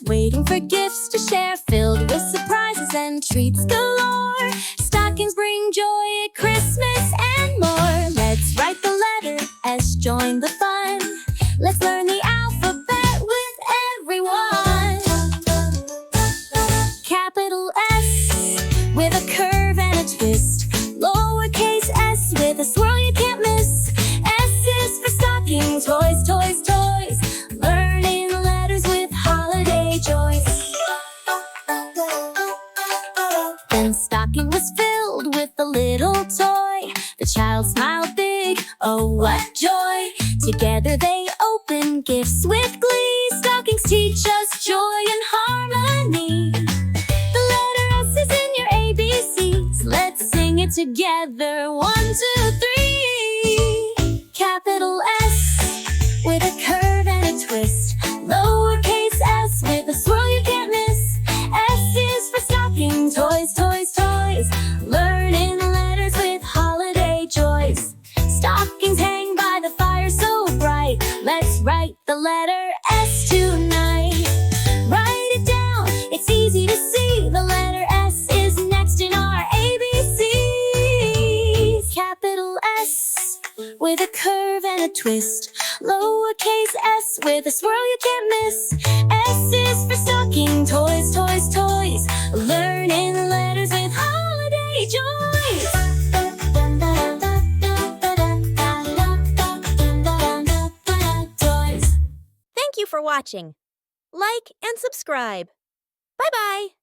waiting for gifts to share, filled with surprises and treats galore. Stockings bring joy at Christmas and more. Let's write the letter S, join the fun. Let's learn the alphabet with everyone. Capital S with a curve and a twist. Lowercase s with a swirl you can't miss. S is for stocking, toys, toys, toys. Learning letters with holiday joys. Then stocking was filled with a little toy. The child smiled big, oh what joy. Together they open gifts with glee. Stockings teach us joy and harmony. The letter S is in your ABCs. Let's sing it together, 1, 2, 3. Capital S with a curve and a twist. Lowercase s with a swirl you can't miss. S is for stocking, toys, toys, toys. Learning letters with holiday joys. Stockings hang by the fire so bright. Let's write the letter S tonight. Write it down, it's easy to see. The letter S is next in our ABCs. Capital S with a curve and a twist. Lowercase s with a swirl you can't miss. S is for stocking, toys, toys, toys. Learning letters with holiday joys. Thank you for watching. Like and subscribe. Bye-bye.